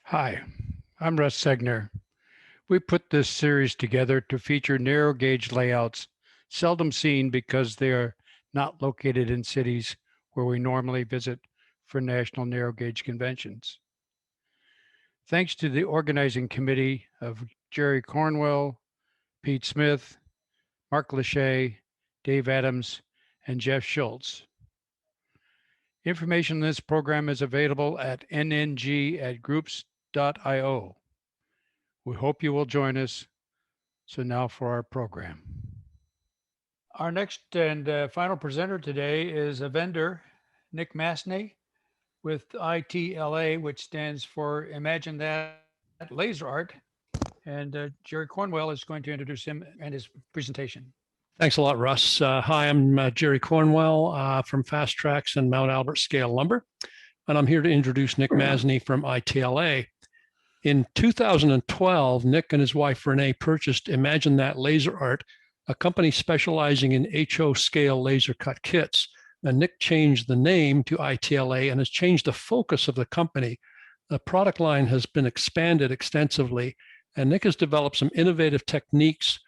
Hi, I'm Russ Segner. We put this series together to feature narrow gauge layouts, seldom seen because they are not located in cities where we normally visit for national narrow gauge conventions. Thanks to the organizing committee of Jerry Cornwell, Pete Smith, Mark Lachey, Dave Adams, and Jeff Schultz. Information on this program is available at nng@groups.io. We hope you will join us. So now for our program. Our next and final presenter today is a vendor, Nick Masney, with ITLA, which stands for Imagine That Laser Art. And Jerry Cornwell is going to introduce him and his presentation. Thanks a lot, Russ. Hi, I'm Jerry Cornwell from Fast Tracks and Mount Albert Scale Lumber, and I'm here to introduce Nick Masney from ITLA. In 2012, Nick and his wife Renee purchased Imagine That Laser Art, a company specializing in HO scale laser cut kits. And Nick changed the name to ITLA and has changed the focus of the company. The product line has been expanded extensively, and Nick has developed some innovative techniques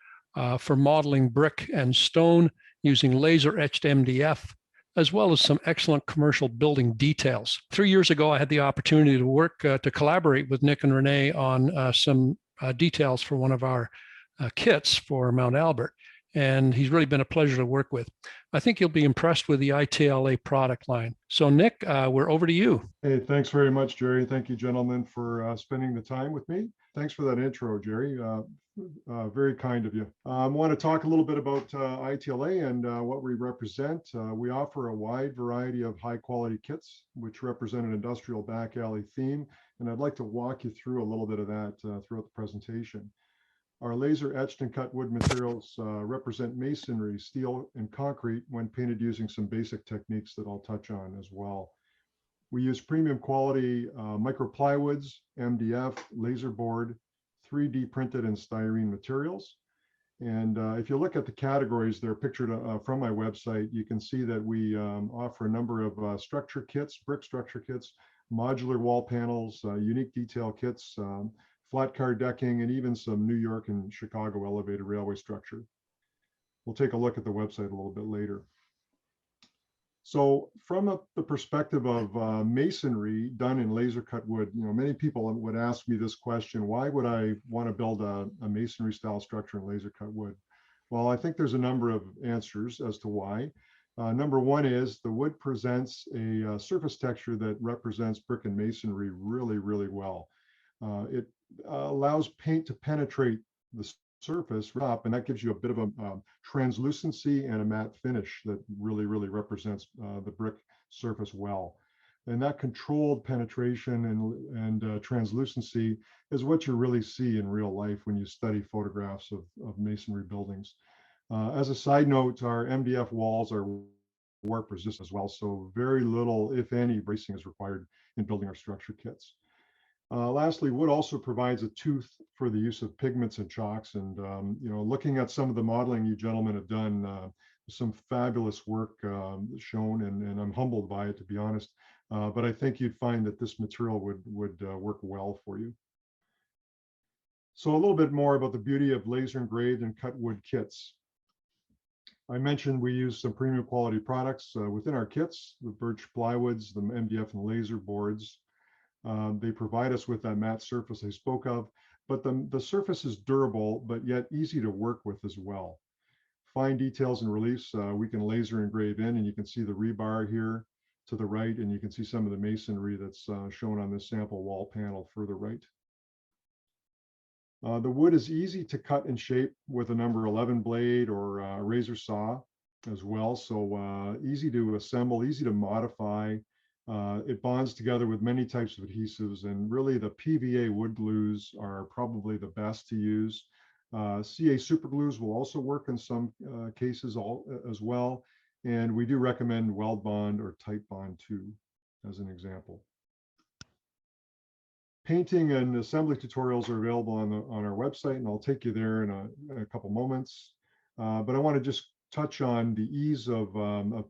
for modeling brick and stone using laser etched MDF, as well as some excellent commercial building details. 3 years ago, I had the opportunity to work to collaborate with Nick and Renee on some details for one of our kits for Mount Albert. And he's really been a pleasure to work with. I think you'll be impressed with the ITLA product line. So Nick, we're over to you. Hey, thanks very much, Jerry. Thank you, gentlemen, for spending the time with me. Thanks for that intro, Jerry. Very kind of you. I want to talk a little bit about ITLA and what we represent. We offer a wide variety of high quality kits, which represent an industrial back alley theme. And I'd like to walk you through a little bit of that throughout the presentation. Our laser etched and cut wood materials represent masonry, steel, and concrete when painted using some basic techniques that I'll touch on as well. We use premium quality micro plywoods, MDF, laser board, 3D printed and styrene materials. And if you look at the categories, they're pictured from my website, you can see that we offer a number of structure kits, brick structure kits, modular wall panels, unique detail kits, flat car decking, and even some New York and Chicago elevated railway structure. We'll take a look at the website a little bit later. So from the perspective of masonry done in laser cut wood, many people would ask me this question: why would I want to build a masonry style structure in laser cut wood? Well, I think there's a number of answers as to why. Number one is the wood presents a surface texture that represents brick and masonry really, really well. It allows paint to penetrate the surface up, and that gives you a bit of a translucency and a matte finish that really, really represents the brick surface well. And that controlled penetration and translucency is what you really see in real life when you study photographs of masonry buildings. As a side note, our MDF walls are warp resistant as well, so very little, if any, bracing is required in building our structure kits. Lastly, wood also provides a tooth for the use of pigments and chalks. And, looking at some of the modeling you gentlemen have done, some fabulous work shown, and I'm humbled by it, to be honest. But I think you'd find that this material would work well for you. So a little bit more about the beauty of laser engraved and cut wood kits. I mentioned we use some premium quality products within our kits, the birch plywoods, the MDF and laser boards. They provide us with that matte surface I spoke of, but the surface is durable, but yet easy to work with as well. Fine details and reliefs we can laser engrave in, and you can see the rebar here to the right, and you can see some of the masonry that's shown on this sample wall panel further right. The wood is easy to cut and shape with a number 11 blade or a razor saw as well, so easy to assemble, easy to modify. It bonds together with many types of adhesives, and really the PVA wood glues are probably the best to use. CA super glues will also work in some cases as well, and we do recommend weld bond or tight bond too, as an example. Painting and assembly tutorials are available on our website, and I'll take you there in a couple moments. But I want to just touch on the ease of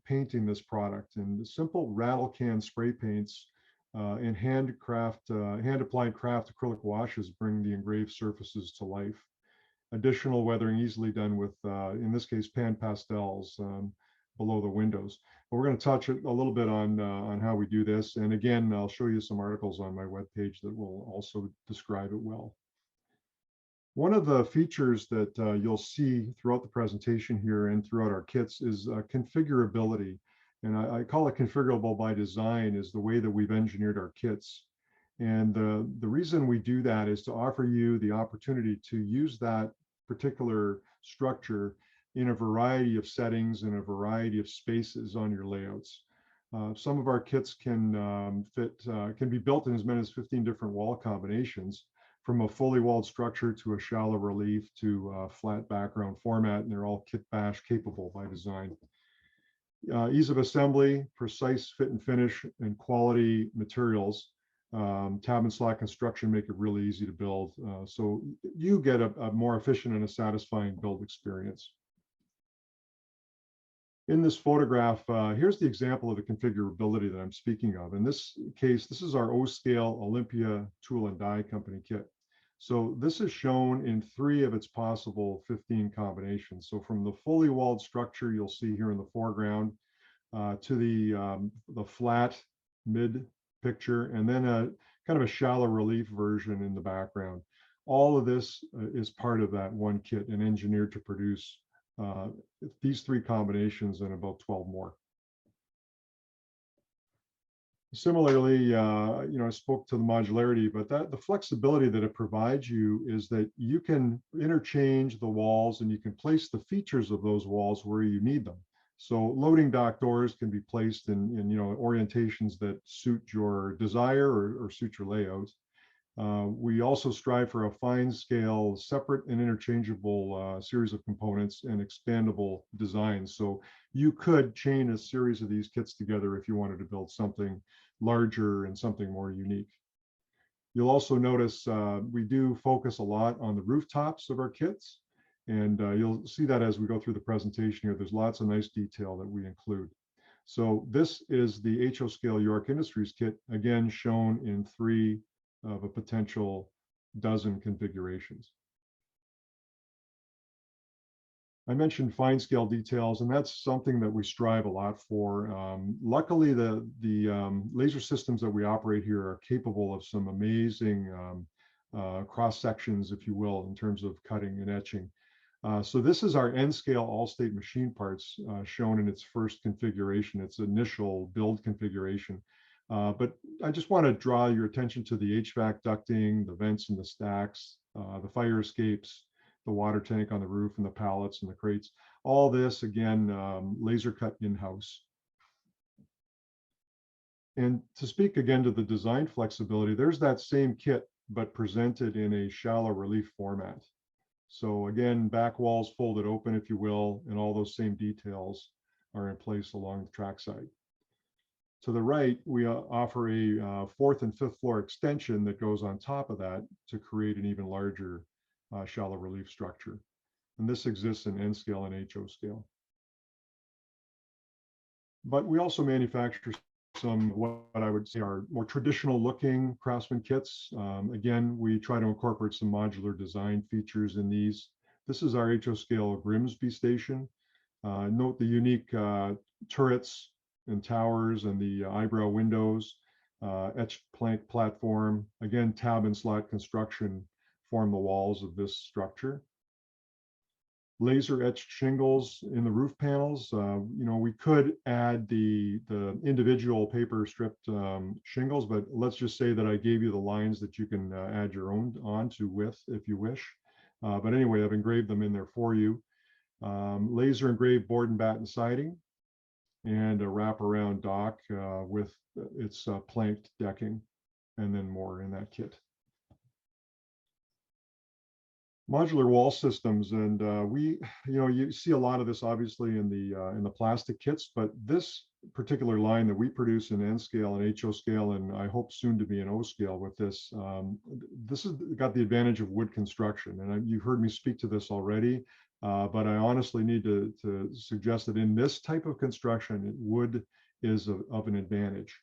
painting this product. And the simple rattle can spray paints and hand-applied craft acrylic washes bring the engraved surfaces to life. Additional weathering easily done with, in this case, pan pastels below the windows. But we're going to touch a little bit on how we do this. And again, I'll show you some articles on my webpage that will also describe it well. One of the features that you'll see throughout the presentation here and throughout our kits is configurability. And I call it configurable by design, is the way that we've engineered our kits. And the reason we do that is to offer you the opportunity to use that particular structure in a variety of settings and a variety of spaces on your layouts. Some of our kits can be built in as many as 15 different wall combinations, from a fully walled structure to a shallow relief to a flat background format, and they're all kit bash capable by design. Ease of assembly, precise fit and finish, and quality materials. Tab and slot construction make it really easy to build. So you get a more efficient and a satisfying build experience. In this photograph, here's the example of the configurability that I'm speaking of. In this case, this is our O-scale Olympia Tool and Die Company kit. So this is shown in 3 of its possible 15 combinations. So from the fully walled structure you'll see here in the foreground to the flat mid picture, and then a kind of a shallow relief version in the background. All of this is part of that one kit and engineered to produce these 3 combinations and about 12 more. Similarly, I spoke to the modularity, but the flexibility that it provides you is that you can interchange the walls and you can place the features of those walls where you need them. So loading dock doors can be placed in orientations that suit your desire or suit your layout. We also strive for a fine scale, separate and interchangeable series of components and expandable designs. So you could chain a series of these kits together if you wanted to build something larger and something more unique. You'll also notice we do focus a lot on the rooftops of our kits. And you'll see that as we go through the presentation here. There's lots of nice detail that we include. So this is the Atrioscale York Industries kit, again shown in 3 of a potential dozen configurations. I mentioned fine scale details, and that's something that we strive a lot for. Luckily, the laser systems that we operate here are capable of some amazing cross sections, if you will, in terms of cutting and etching. So this is our N-scale all-state machine parts shown in its first configuration, its initial build configuration. But I just want to draw your attention to the HVAC ducting, the vents and the stacks, the fire escapes, the water tank on the roof, and the pallets and the crates. All this, again, laser cut in-house. And to speak again to the design flexibility, there's that same kit, but presented in a shallow relief format. So again, back walls folded open, if you will, and all those same details are in place along the trackside. To the right, we offer a 4th and 5th floor extension that goes on top of that to create an even larger shallow relief structure. And this exists in N-scale and HO scale. But we also manufacture some what I would say are more traditional looking craftsman kits. Again, we try to incorporate some modular design features in these. This is our Atrioscale Grimsby station. Note the unique turrets and towers and the eyebrow windows, etched plank platform. Again, tab and slot construction form the walls of this structure. Laser etched shingles in the roof panels. We could add the individual paper stripped shingles, but let's just say that I gave you the lines that you can add your own onto with if you wish. But anyway, I've engraved them in there for you. Laser engraved board and batten siding, and a wraparound dock with its planked decking, and then more in that kit. Modular wall systems, and you see a lot of this obviously in the plastic kits, but this particular line that we produce in N scale and HO scale, and I hope soon to be in O scale with this, this has got the advantage of wood construction, and you've heard me speak to this already, but I honestly need to suggest that in this type of construction, wood is of an advantage.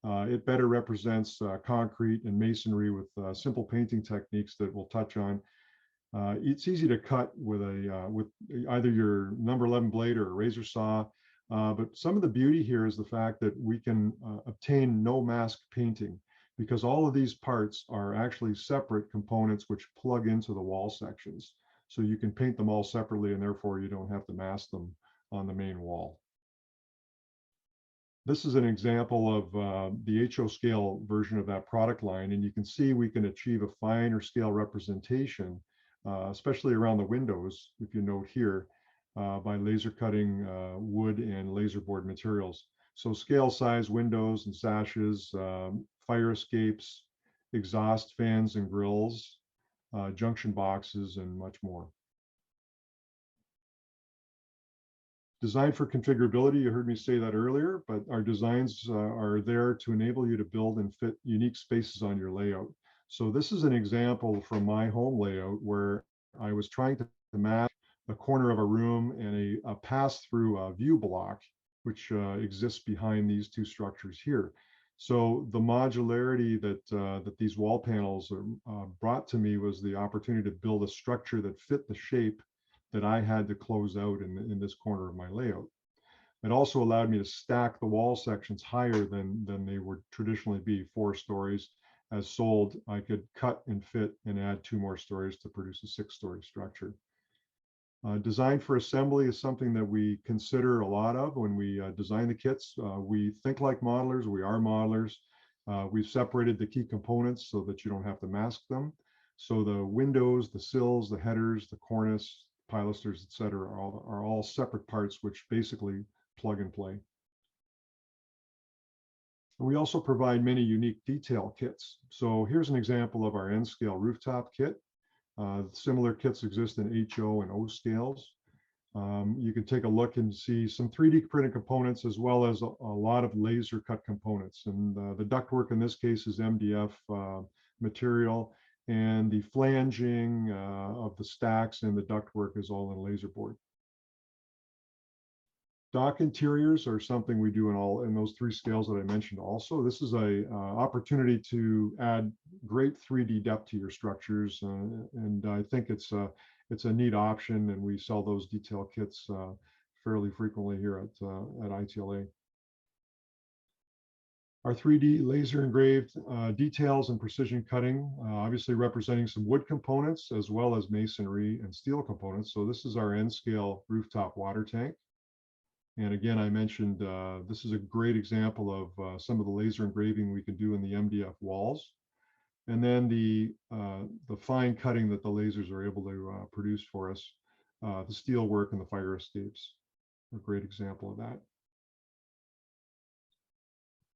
It better represents concrete and masonry with simple painting techniques that we'll touch on. It's easy to cut with either your number 11 blade or a razor saw. But some of the beauty here is the fact that we can obtain no mask painting, because all of these parts are actually separate components which plug into the wall sections. So you can paint them all separately, and therefore you don't have to mask them on the main wall. This is an example of the Atrioscale version of that product line, and you can see we can achieve a finer scale representation, especially around the windows, if you note here, by laser cutting wood and laser board materials. So scale size windows and sashes, fire escapes, exhaust fans and grills, junction boxes, and much more. Designed for configurability, you heard me say that earlier, but our designs are there to enable you to build and fit unique spaces on your layout. So this is an example from my home layout where I was trying to match a corner of a room and a pass-through view block, which exists behind these two structures here. So the modularity that these wall panels are, brought to me was the opportunity to build a structure that fit the shape that I had to close out in this corner of my layout. It also allowed me to stack the wall sections higher than they would traditionally be, 4 stories. As sold, I could cut and fit and add 2 more stories to produce a 6-story structure. Design for assembly is something that we consider a lot of when we design the kits. We think like modelers, we are modelers. We've separated the key components so that you don't have to mask them. So the windows, the sills, the headers, the cornice, pilasters, etc., are all separate parts which basically plug and play. And we also provide many unique detail kits. So here's an example of our N-scale rooftop kit. Similar kits exist in HO and O scales. You can take a look and see some 3D printed components as well as a lot of laser cut components. And the ductwork in this case is MDF material, and the flanging of the stacks and the ductwork is all in laser board. Dock interiors are something we do in those 3 scales that I mentioned also. This is a opportunity to add great 3D depth to your structures, and I think it's a neat option, and we sell those detail kits fairly frequently here at ITLA. Our 3D laser engraved details and precision cutting, obviously representing some wood components as well as masonry and steel components. So this is our N-scale rooftop water tank. And again, I mentioned this is a great example of some of the laser engraving we can do in the MDF walls. And then the fine cutting that the lasers are able to produce for us, the steel work and the fire escapes, a great example of that.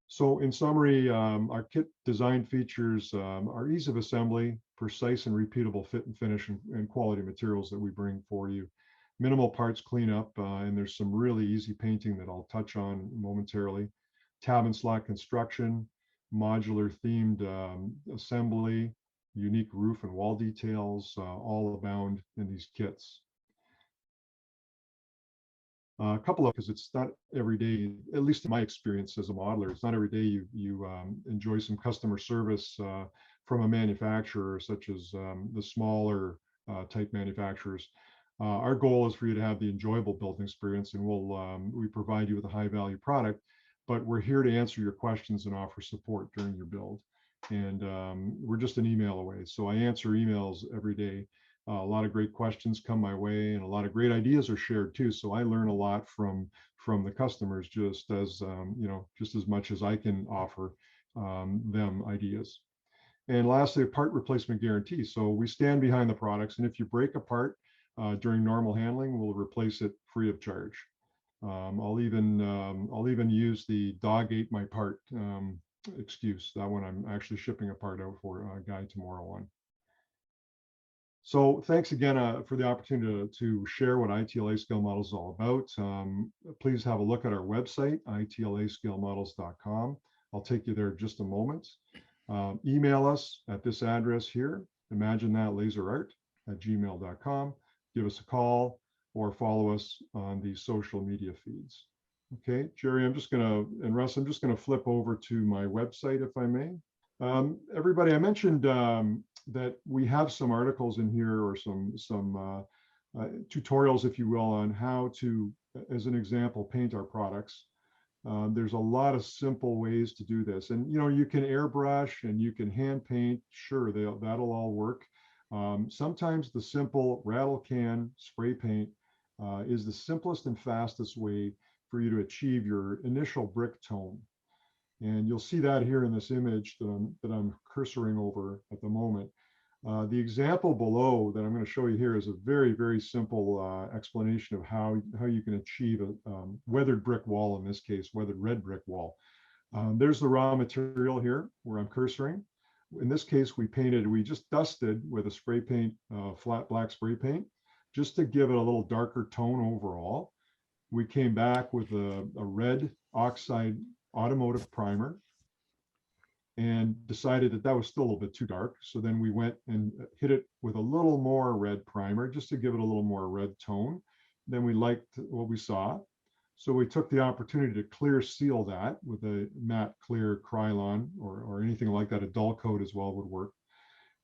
So in summary, our kit design features our ease of assembly, precise and repeatable fit and finish, and quality materials that we bring for you. Minimal parts cleanup, and there's some really easy painting that I'll touch on momentarily. Tab and slot construction, modular themed assembly, unique roof and wall details, all abound in these kits. A couple of, because it's not every day, at least in my experience as a modeler, it's not every day you enjoy some customer service from a manufacturer, such as the smaller type manufacturers. Our goal is for you to have the enjoyable building experience, and we provide you with a high value product, but we're here to answer your questions and offer support during your build. And we're just an email away. So I answer emails every day. A lot of great questions come my way, and a lot of great ideas are shared too. So I learn a lot from the customers, just as just as much as I can offer them ideas. And lastly, a part replacement guarantee. So we stand behind the products, and if you break a part during normal handling, we'll replace it free of charge. I'll even use the dog ate my part excuse. That one I'm actually shipping a part out for a guy tomorrow on. So thanks again for the opportunity to share what ITLA Scale Models is all about. Please have a look at our website, itlascalemodels.com. I'll take you there in just a moment. Email us at this address here, imaginethatlaserart@gmail.com. Give us a call or follow us on the social media feeds. Okay, Jerry, and Russ, I'm just gonna flip over to my website if I may. Everybody, I mentioned that we have some articles in here or some tutorials, if you will, on how to, as an example, paint our products. There's a lot of simple ways to do this. And, you know, you can airbrush and you can hand paint. Sure, that'll all work. Sometimes the simple rattle can spray paint is the simplest and fastest way for you to achieve your initial brick tone. And you'll see that here in this image that I'm cursoring over at the moment. The example below that I'm going to show you here is a very, very simple explanation of how you can achieve a weathered brick wall, in this case, weathered red brick wall. There's the raw material here where I'm cursoring. In this case, we just dusted with a spray paint, flat black spray paint, just to give it a little darker tone overall. We came back with a red oxide automotive primer and decided that that was still a little bit too dark. So then we went and hit it with a little more red primer just to give it a little more red tone. Then we liked what we saw. So we took the opportunity to clear seal that with a matte clear Krylon or anything like that. A dull coat as well would work.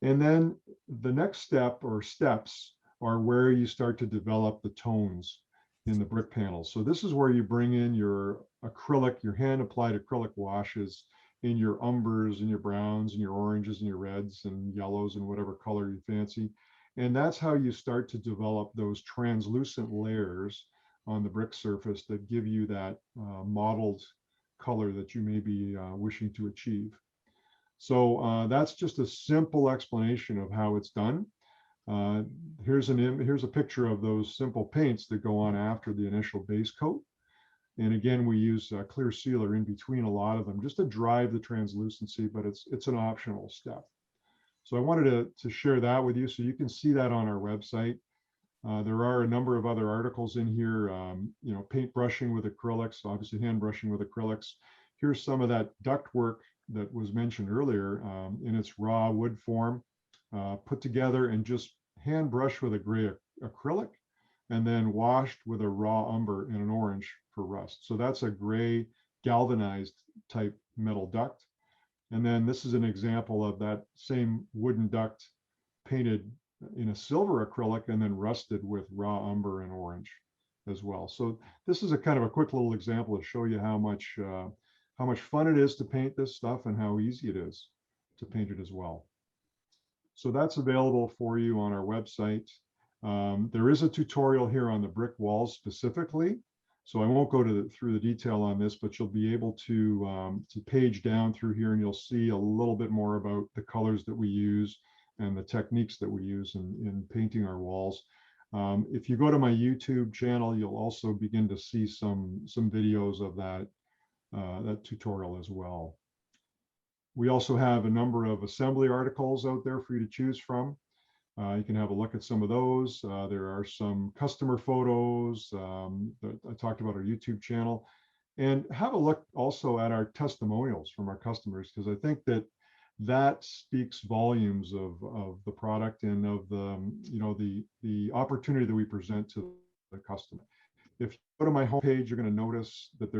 And then the next step or steps are where you start to develop the tones in the brick panels. So this is where you bring in your acrylic, your hand applied acrylic washes in your umbers and your browns and your oranges and your reds and yellows and whatever color you fancy. And that's how you start to develop those translucent layers on the brick surface that give you that mottled color that you may be wishing to achieve. So that's just a simple explanation of how it's done. Here's a picture of those simple paints that go on after the initial base coat. And again, we use a clear sealer in between a lot of them just to drive the translucency, but it's an optional step. So I wanted to share that with you so you can see that on our website. There are a number of other articles in here, you know, paint brushing with acrylics, obviously hand brushing with acrylics. Here's some of that duct work that was mentioned earlier in its raw wood form, put together and just hand brushed with a gray acrylic and then washed with a raw umber and an orange for rust. So that's a gray galvanized type metal duct. And then this is an example of that same wooden duct painted in a silver acrylic and then rusted with raw umber and orange as well. So this is a kind of a quick little example to show you how much fun it is to paint this stuff and how easy it is to paint it as well. So that's available for you on our website. There is a tutorial here on the brick walls specifically. So I won't go through the detail on this, but you'll be able to page down through here and you'll see a little bit more about the colors that we use and the techniques that we use in painting our walls. If you go to my YouTube channel, you'll also begin to see some videos of that tutorial as well. We also have a number of assembly articles out there for you to choose from. You can have a look at some of those. There are some customer photos that I talked about our YouTube channel. And have a look also at our testimonials from our customers, because I think that speaks volumes of the product and of the opportunity that we present to the customer. If you go to my homepage, you're going to notice that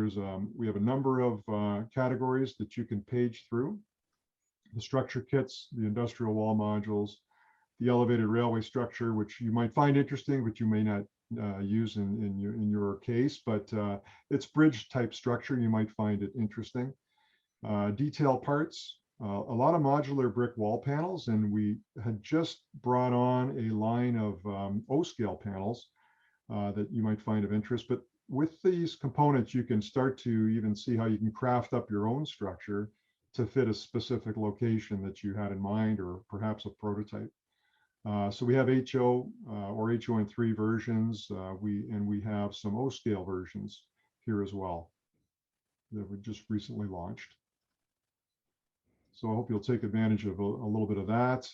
we have a number of categories that you can page through. The structure kits, the industrial wall modules, the elevated railway structure, which you might find interesting, but you may not use in your case, but it's bridge type structure. You might find it interesting. Detail parts, a lot of modular brick wall panels, and we had just brought on a line of O-scale panels that you might find of interest. But with these components, you can start to even see how you can craft up your own structure to fit a specific location that you had in mind, or perhaps a prototype. So we have HO or HON3 versions. We have some O-scale versions here as well that we just recently launched. So I hope you'll take advantage of a little bit of that.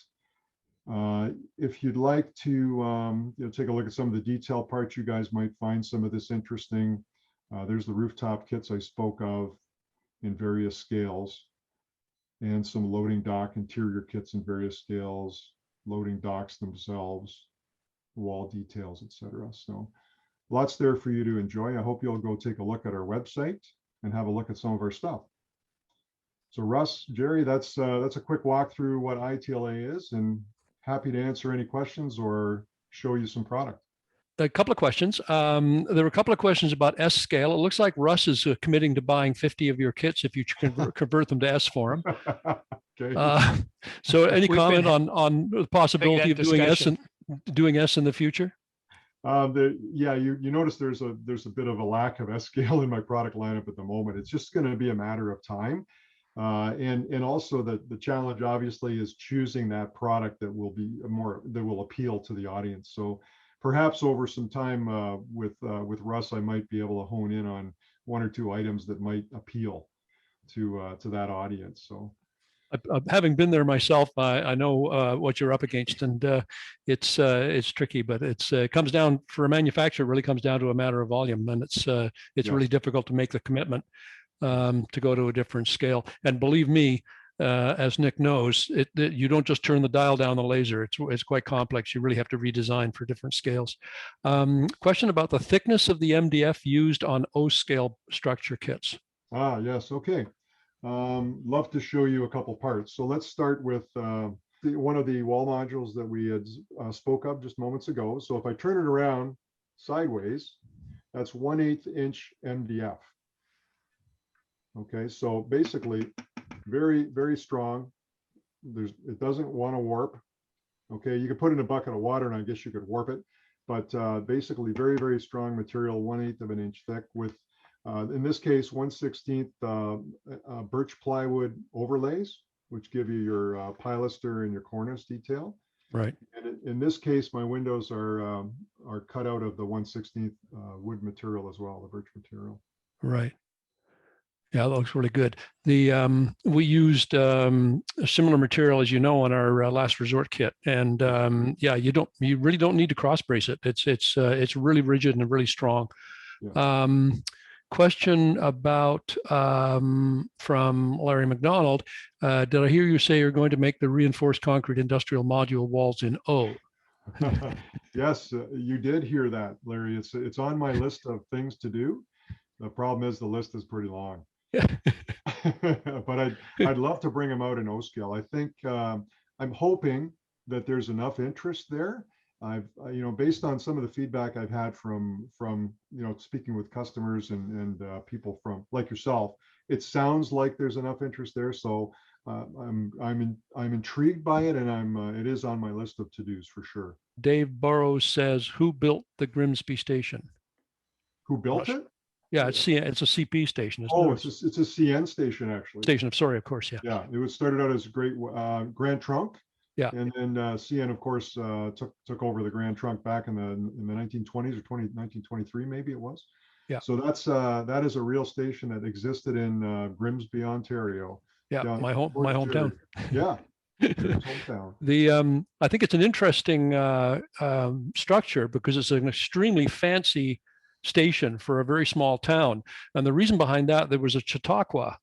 If you'd like to take a look at some of the detail parts, you guys might find some of this interesting. There's the rooftop kits I spoke of in various scales, and some loading dock interior kits in various scales, loading docks themselves, wall details, etc. So lots there for you to enjoy. I hope you'll go take a look at our website and have a look at some of our stuff. So Russ, Jerry, that's a quick walk through what ITLA is, and happy to answer any questions or show you some product. A couple of questions. There were a couple of questions about S scale. It looks like Russ is committing to buying 50 of your kits if you convert them to S for him. Okay. So any We've comment been on the possibility of doing S in the future? Yeah, you notice there's a bit of a lack of S scale in my product lineup at the moment. It's just going to be a matter of time. And also the challenge obviously is choosing that product that will appeal to the audience. So perhaps over some time with Russ, I might be able to hone in on one or two items that might appeal to that audience. So having been there myself, I know what you're up against, and it's tricky, but it comes down, for a manufacturer, it really comes down to a matter of volume, and it's Yes. really difficult to make the commitment to go to a different scale. And believe me, as Nick knows, you don't just turn the dial down the laser. It's quite complex. You really have to redesign for different scales. Question about the thickness of the MDF used on O scale structure kits. Yes, okay. Love to show you a couple parts. So let's start with one of the wall modules that we had spoke of just moments ago. So if I turn it around sideways, that's 1/8 inch MDF. Okay, so basically very, very strong. It doesn't want to warp. Okay, you could put it in a bucket of water and I guess you could warp it, but basically very, very strong material, 1/8 of an inch thick with, in this case, 1/16 birch plywood overlays, which give you your pilaster and your cornice detail. Right. And in this case, my windows are cut out of the 1/16 wood material as well, the birch material. Right. Yeah, that looks really good. We used a similar material, as you know, on our last resort kit, and yeah, you really don't need to cross brace it. It's really rigid and really strong. Yeah. Question about from Larry McDonald. Did I hear you say you're going to make the reinforced concrete industrial module walls in O? Yes, you did hear that, Larry. It's on my list of things to do. The problem is the list is pretty long. But I'd love to bring them out in O scale. I think I'm hoping that there's enough interest there. I've based on some of the feedback I've had from speaking with customers and people from like yourself, it sounds like there's enough interest there. So I'm intrigued by it, and it is on my list of to-dos for sure. Dave Burrows says, "Who built the Grimsby station?" Who built it? Yeah, it's a CP station. Oh, it's a CN station actually. Station. Sorry, of course. Yeah. Yeah, it was started out as a great Grand Trunk. Yeah. And then CN, of course, took over the Grand Trunk back in the 1920s or 1923, maybe it was. Yeah. So that is a real station that existed in Grimsby, Ontario. Yeah, my hometown. Yeah. I think it's an interesting structure because it's an extremely fancy station for a very small town. And the reason behind that, there was a Chautauqua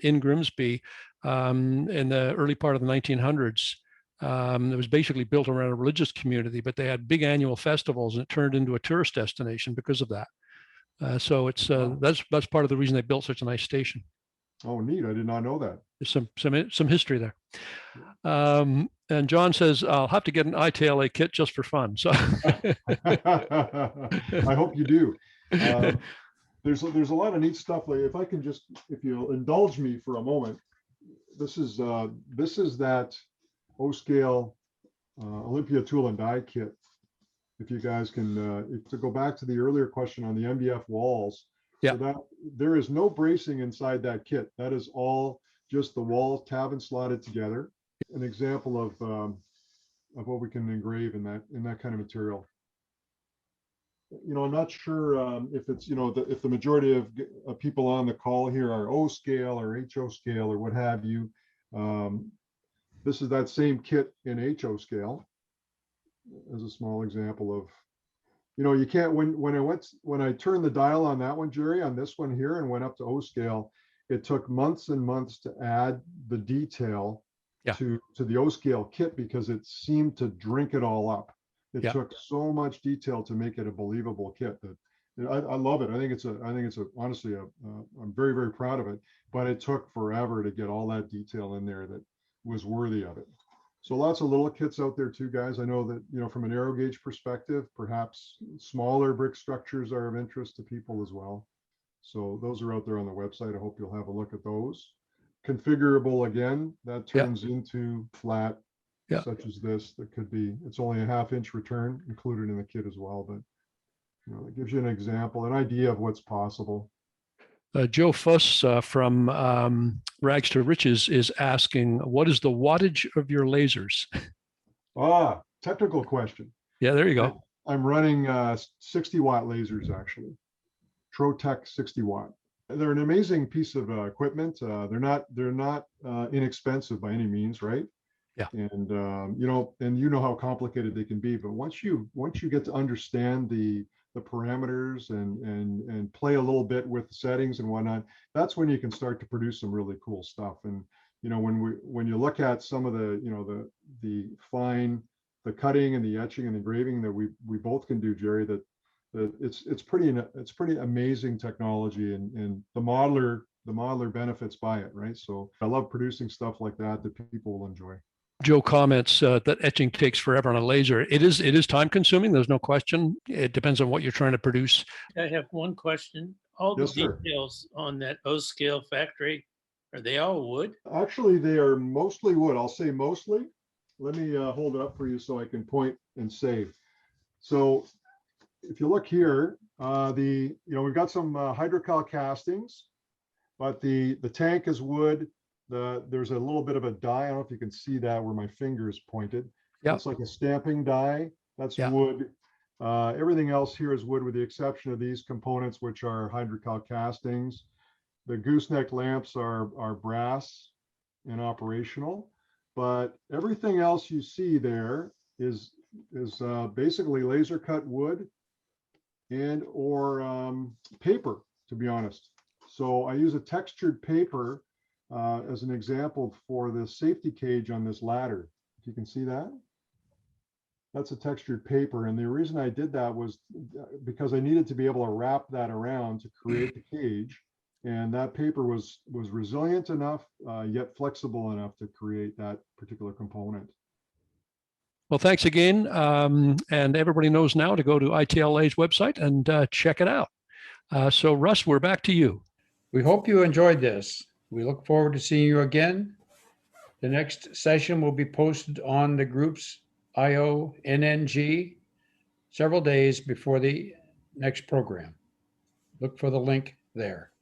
in Grimsby in the early part of the 1900s. It was basically built around a religious community, but they had big annual festivals, and it turned into a tourist destination because of that. So it's that's part of the reason they built such a nice station. Oh, neat! I did not know that. There's some history there. And John says, "I'll have to get an ITLA kit just for fun." So I hope you do. There's a lot of neat stuff. Like if you'll indulge me for a moment, this is that O scale Olympia tool and die kit. If you guys can to go back to the earlier question on the MDF walls. Yeah. So that there is no bracing inside that kit. That is all just the walls tab and slotted together. An example of what we can engrave in that kind of material. I'm not sure if it's if the majority of people on the call here are O scale or HO scale or what have you. This is that same kit in HO scale as a small example of, you can't, when I turned the dial on that one, Jerry, on this one here and went up to O scale, it took months and months to add the detail to the O scale kit because it seemed to drink it all up. It Yeah. took so much detail to make it a believable kit that I love it. I think it's honestly I'm very, very proud of it, but it took forever to get all that detail in there that was worthy of it. So lots of little kits out there too, guys. I know that, you know, from a narrow gauge perspective, perhaps smaller brick structures are of interest to people as well. So those are out there on the website. I hope you'll have a look at those. Configurable, again, that turns into flat, such as this. That could be, it's only a 1/2 inch return included in the kit as well, but you know, it gives you an example, an idea of what's possible. Joe Fuss from Rags to Riches is asking, what is the wattage of your lasers? Technical question. Yeah, there you go. I'm running 60 watt lasers, actually. Trotec 60 watt. They're an amazing piece of equipment. They're not inexpensive by any means, right? Yeah. And you know how complicated they can be. But once you get to understand the parameters and play a little bit with the settings and whatnot, that's when you can start to produce some really cool stuff. And you know, when you look at some of the, you know, the cutting and the etching and engraving that we both can do, Jerry, that it's pretty amazing technology, and the modeler benefits by it, right? So I love producing stuff like that people will enjoy. Joe comments that etching takes forever on a laser. It is time consuming. There's no question. It depends on what you're trying to produce. I have one question. All the details on that O-scale factory, are they all wood? Actually, they are mostly wood. I'll say mostly. Let me hold it up for you so I can point and say. So if you look here, we've got some hydrocal castings, but the tank is wood. There's a little bit of a die. I don't know if you can see that where my finger is pointed. Yeah. It's like a stamping die. That's wood. Everything else here is wood with the exception of these components, which are hydrocal castings. The gooseneck lamps are brass and operational, but everything else you see there is basically laser cut wood and or paper, to be honest. So I use a textured paper as an example for the safety cage on this ladder. If you can see that, that's a textured paper. And the reason I did that was because I needed to be able to wrap that around to create the cage. And that paper was resilient enough, yet flexible enough to create that particular component. Well, thanks again. And everybody knows now to go to ITLA's website and check it out. So Russ, we're back to you. We hope you enjoyed this. We look forward to seeing you again. The next session will be posted on the group's IO NNG several days before the next program. Look for the link there.